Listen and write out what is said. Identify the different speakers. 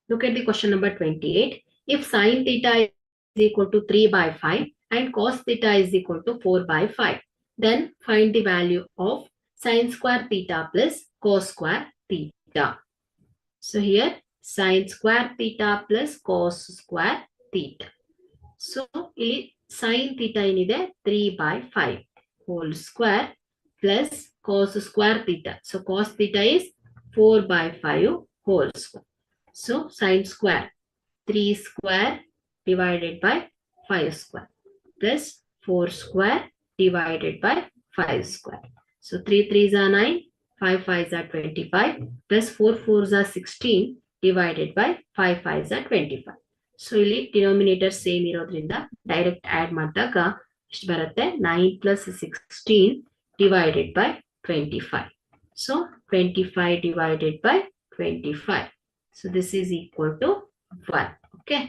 Speaker 1: Look at the question number 28. If sine theta is equal to 3 by 5 and cos theta is equal to 4 by 5, then find the value of sine square theta plus cos square theta. So here sine square theta plus cos square theta. So ಇಲ್ಲಿ sin theta ಏನಿದೆ 3 by 5 whole square plus cos square theta. So cos theta is 4 by 5 whole square. So sin square 3 square divided by 5 square plus 4 square divided by 5 square. So 3 3s are 9, 5 5s are 25 plus 4 4s are 16 divided by 5 5s are 25. So ಇಲ್ಲಿ denominator same ಇರೋದ್ರಿಂದ direct add ಮಾಡಿದಾಗ ಎಷ್ಟು ಬರುತ್ತೆ 9 plus 16 divided by 25. So 25 divided by 25. So this is equal to 1. Okay.